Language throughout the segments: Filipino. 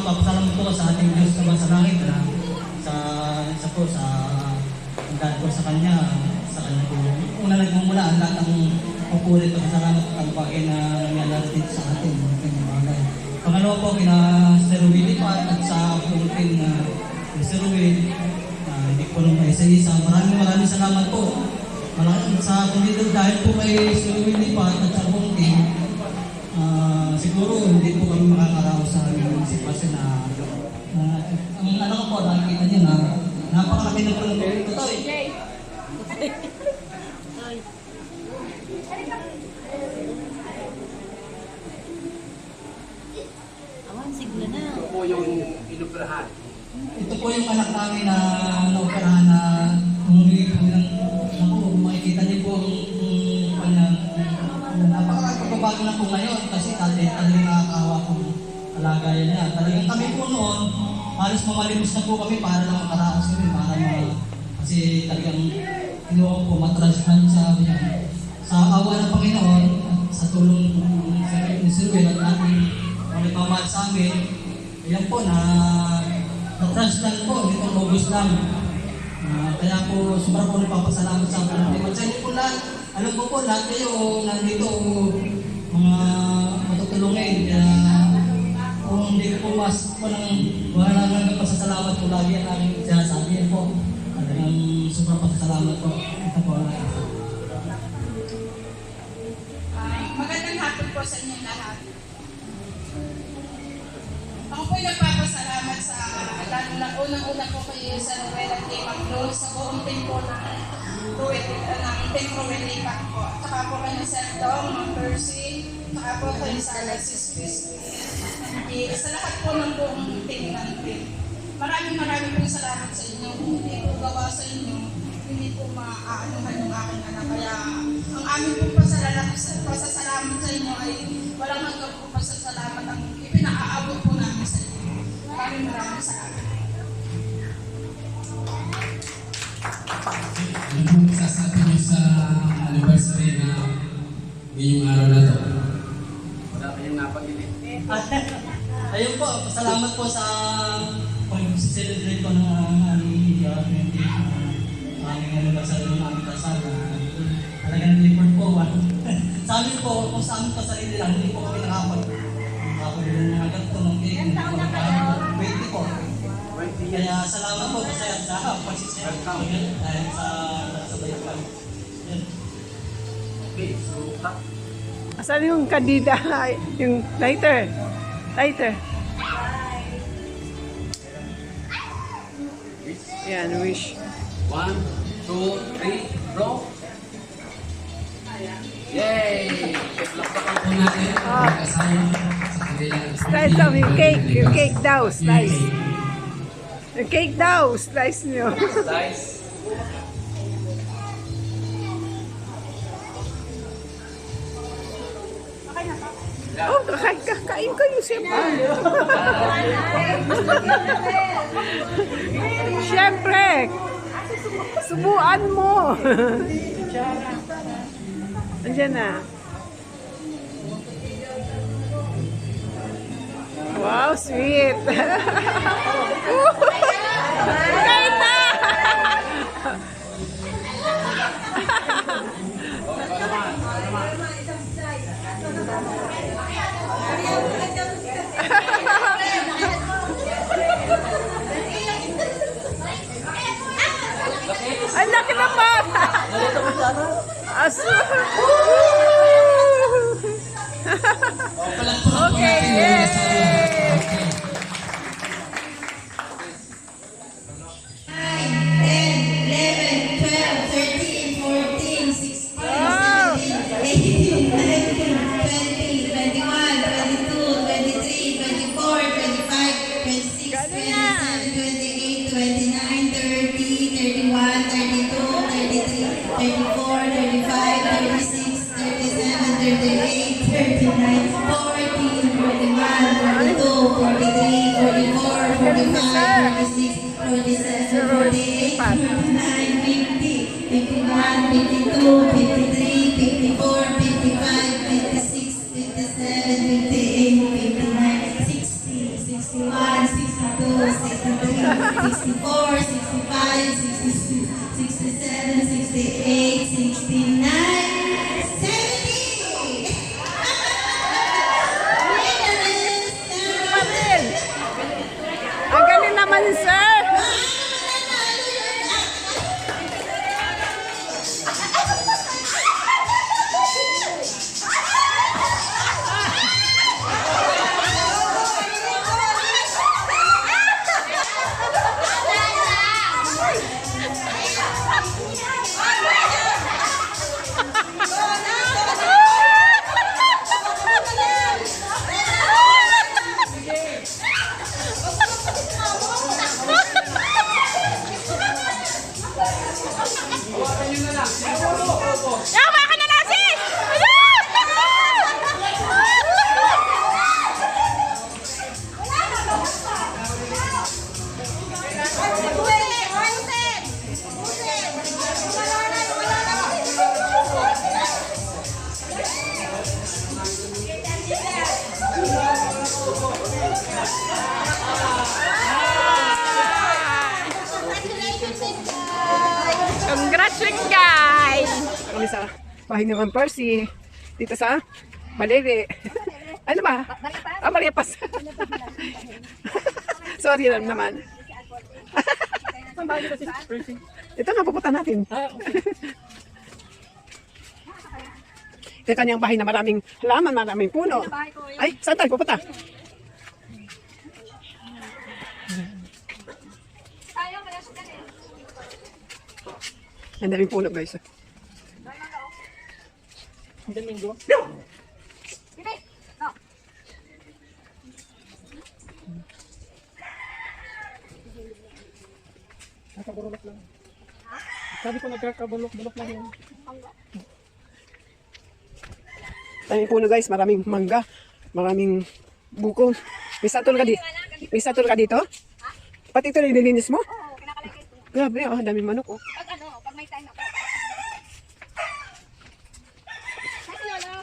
magpapasalamat po sa ating Diyos naman sa langit na sa po sa hanggang po sa Kanya po. Una nagmumula ang lahat ng papulit at salamat at ang bagay na nangyayari dito sa atin. Bagay. Pangalawa po, kina Sir Willie at sa pulutin na Sir Willie, hindi po nung isa-isa. Maraming salamat po. Maraming sa pundito dahil po kay Sir Willie at sa pulutin, siguro hindi po kami makakaraos sa aming sitwasyon na ang ano ko po, nakikita niyo na napakalaki na po ng ito. Awan, sigla na. Ito po yung inoperahan. Ito po yung anak namin na naoperahan na umuwi po ng makikita niyo po yung kanyang napakapagbabago na po ngayon kasi talagang nakakahawa po kalagayan niya. Talagang kami po noon, halos mamalimos na po kami para lang makaraos kami kasi talagang kinuha ko po matransplant sa awa ng Panginoon at sa tulong ni Sir Will at ating nagmamahal sa amin. Yan po na-transplant po nitong August lang. Kaya po sobrang po nagpapasalamat sa amin. At sa inyo po lahat, alam ko po lahat kayo nandito mga matutulungin. Kaya kung hindi ko po mas wala lang nagpasasalamat po lagi ang aking sinasabi po. Talagang sobrang pasasalamat po. Ito po lang. Magandang hapon po sa inyong lahat. Ako po'y nagpapasalamat sa lalo na unang-una po kay Sir Noel at kay Maglo sa buong team po ng Team Ruelipac po. Saka po kay Sir Dong, Ma'am Percy, saka po kay Alexis Christine. Sa lahat po ng buong team ng team. Maraming pong salamat sa inyo. Hindi po gawa sa inyo, hindi po maaanuhan yung aking anak. Kaya ang aming pong pasasalamat sa inyo ay walang hanggang po pasasalamat ang ipinaaabot po namin sa inyo. Maraming salamat. Ano po sasabi niyo sa anniversary na ngayong araw na to? Wala kayong napag-ilit. Ayun po, salamat po sa pag-celebrate ko ng aming anniversary ng aming kasal. Talagang different po. Sa amin po, kung sa amin pa sarili lang, hindi po kami nakapag-ilan ng hanggang ito ng cake. Hindi po nagka-20 po. Kaya salamat po sa pagsisaya dahil sa bayan. Okay, so Asan yung kandida? Yung lighter. Yan, wish. 1, 2, 3, go! Yay! Lapakan po natin ang kasama sa kanilang Slice of yung cake. Yung cake daw. Slice. Yung cake daw. Slice nyo. Slice. Oh, kakain kayo siyempre. Siyempre. Subuan mo. Andiyan na. Wow, sweet. Kain na. Ang laki naman! Aso! Okay, yay! One. 64, 65, 66, 67, 68, 69, 70! Winner is Patin! Ang galing naman, sir! Tama ka na nasi! Congratulations, guys! Kami sa bahay naman Percy. Dito sa Balere. Ano ba? Ah, Mariapas. Sorry lang naman. Ito na, pupunta natin. Ito yung kanyang bahay na maraming halaman, maraming puno. Ay, saan tayo pupunta? Ang daming puno, guys. Domingo. Nakabulok lang. Sabi ko nagkakabulok-bulok lang yun. Daming puno, guys. Maraming mangga. Maraming buko. May satol ka dito? May satol ka dito? Pati ito nililinis mo? Oo, kinakalagay ito. Grabe, oh, daming manok, oh. Pag may time ako. Kasi lolo.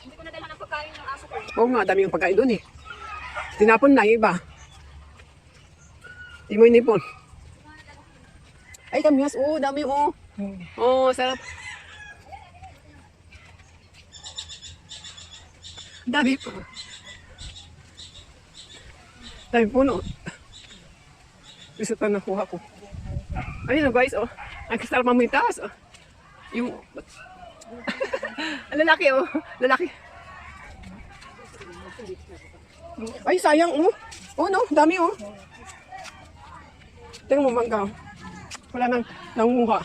Hindi ko nadala ng pagkain ng aso ko. Oo nga, dami yung pagkain doon eh. Tinapon na yung iba. Di mo inipon. Ay, kamyas. Oo, dami oh. Oo, sarap. Dami po. Dami puno. Gusto ito nakuha ko. Ayun guys, oh. Ang kasarap mamitaas, oh. Yung... Ang lalaki, oh. Lalaki. Ay, sayang, oh. Oh, no. Dami, oh. Tingnan mo, mangga. Wala nang nangunguha.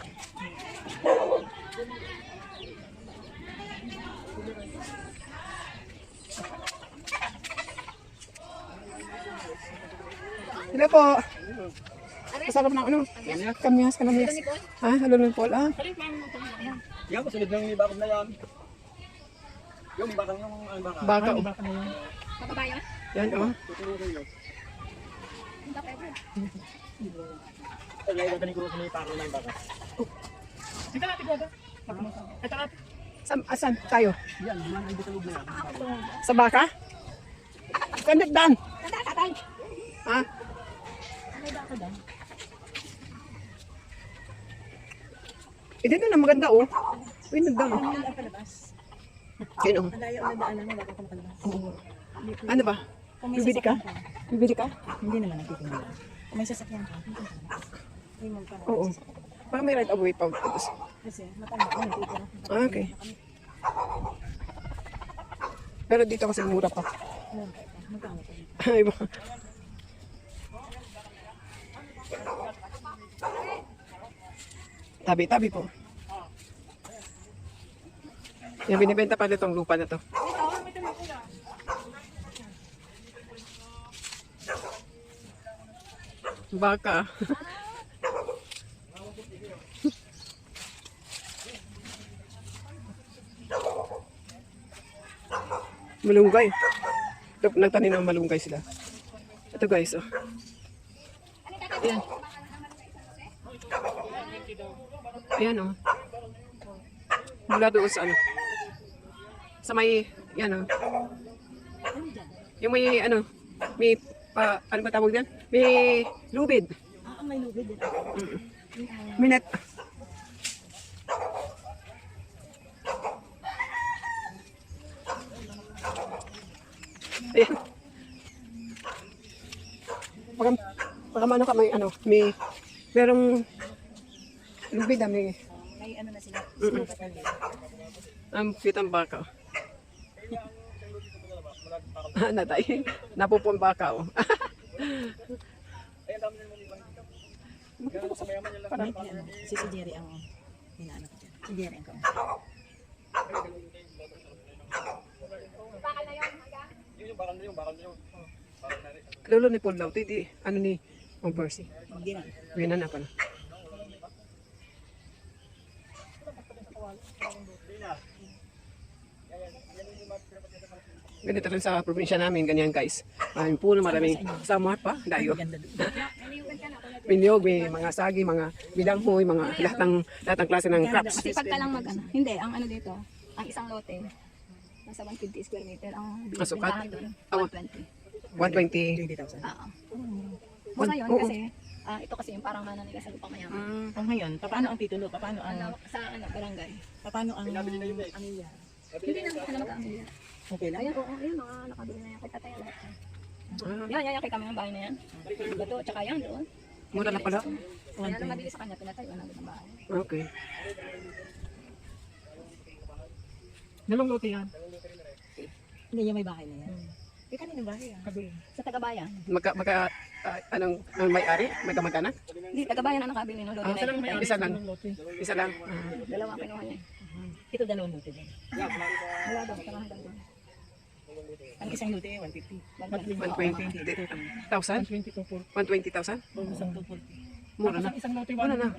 Hello po. Kasarap na ano? Kamyas, kanamyas. Ha? Hello ng Paul, ah. Yan, kasunod ng bakod na yan. Yung bakang yung ano baka. Baka, oh. Papabayan? Yan, oh. Tagay ka ni Cruz ni Paro ng baka. Tika natin gada. Ito na. Asan tayo? Yan, man ay bitulog na yan. Sa baka? Kanit dan. Tatay! Ha? Eh, dito na maganda, oh. Uy, nagdang, oh. Yan, oh. Oo. Ano ba? Bibili ka? Bibili ka? Hindi naman nagtitinda. Kung may sasakyan ka, hindi mo pa. Oo. Baka may right away pa. Kasi matanda ko nagtitira. Ah, okay. Pero dito kasi mura pa. Magkano pa dito? Ay, ba? Tabi-tabi po. Yung binibenta pa itong lupa na to. Baka. Malunggay. Nagtanim ng malunggay sila. Ito guys, oh. Ayan. Ayan, oh. Mula doon sa ano. Sa may Yan o. Yung may ano, may ano ba tawag yan? May lubid. May lubid din. Minute. Ayan. Pagka ano ka may ano, merong lubid may May ano na sila. ang cute ang baka. Natay. Napupong baka oh. Si Jerry ang hinahanap ko dyan. Si Jerry ang kausap. Bakal na yun, hanggang. Lolo ni Paul daw, di ano ni Ma'am Percy. Hindi na. Wina na pala. Ganito rin sa probinsya namin, ganyan guys. Maraming puno, maraming samar pa, dayo. Pinyog, may mga sagi, mga bidanghoy, mga lahat ng klase ng crops. Kasi pagka lang mag ano, hindi, ang ano dito, ang isang lote, nasa 150 square meter, ang Sukat? bintahan doon, 120. 120. 20,000. Oo. Mura yun Oo. kasi, ito kasi yung parang mana nila sa lupang mayaman. Ngayon, paano ang titulo? Paano ang Sa ano, barangay. paano ang amilya? Hindi na mag-aamilya. Okay lang. Ayan, oo, ayun, mga nakabili na yan. Kay tatay lahat. Yan, kay kami ng bahay na yan. Ito, tsaka yan doon. Mura na pala. Kaya nang mabili sa kanya, pinatayo na ng bahay. Okay. Dalawang lote yan. Hindi niya may bahay na yan. Eh, kanino bahay yan? Sa tagabayan. Anong may-ari? May kamag-anak? Hindi, tagabayan ang nakabili ng lote na Saan ang yun. may-ari Isa sa lang. dalawang lote? Isa lang. Dalawa ang kinuha niya. Ito dalawang lote din. Wala daw, tsaka hanggang doon. Ang isang lote, 150. 120,000? 20 to 40. 120,000? Isang 240. Mura na. Isang lote, Mura na.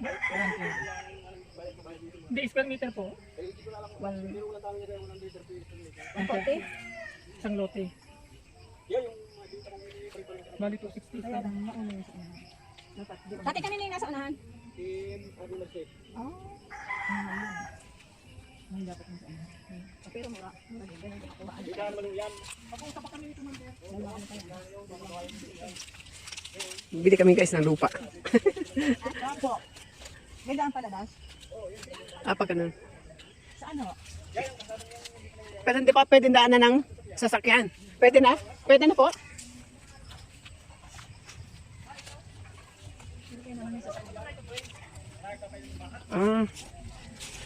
Hindi, square meter po. 140? Isang lote. Bali 260. Dati kanina yung nasa unahan. Pero mura. Mura din. Ganun din ako. Bili kami guys ng lupa. Apo, may daan palabas? Pag ganun. Sa ano? Pero hindi pa pwede daanan ng sasakyan. Pwede na? Pwede na po?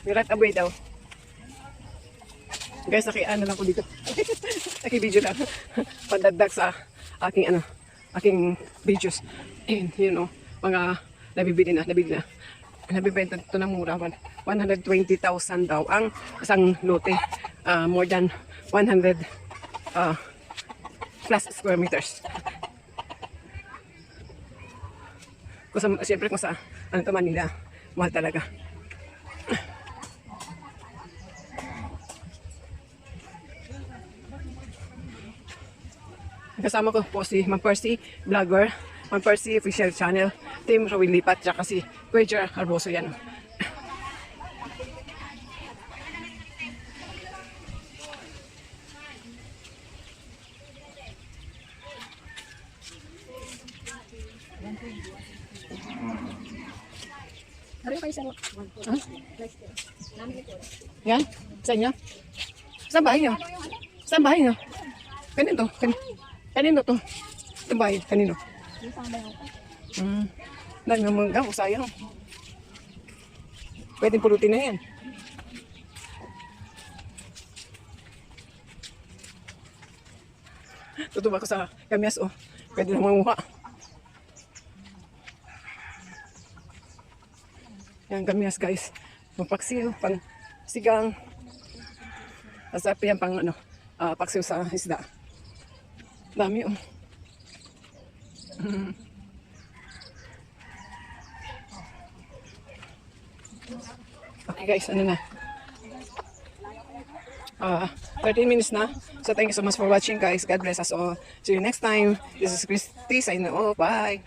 May right away daw. Guys, ano lang ko dito. Naki-video lang. Pandagdag sa aking videos. And yun o, mga nabibili na. Nabibenta ito ng mura. 120,000 daw ang isang lote. More than 100 plus square meters. Siyempre kung sa ano to Manila, mahal talaga. Kasama ko po si Ma'am Percy, vlogger, Ma'am Percy official channel, Team Rowin Lipat, tsaka si Quager Arboso yan. Sabi ko kayo sa Yan, sa inyo? Saan bahay nyo? Saan bahay nyo? Kanino to? Kanino to? Itong bahay, kanino? Dahil nga mga gaw, sayang. Pwedeng pulutin na yan. Tutuba ko sa kamyas, oh. Pwede na manguha. Yan, kamyas, guys. Pampaksiw, pang sigang. Asapi yan pang, paksiw sa isda. Dami, oh. Okay, guys, ano na? 13 minutes na. So, thank you so much for watching, guys. God bless us all. See you next time. This is Christy. Sign off. Bye.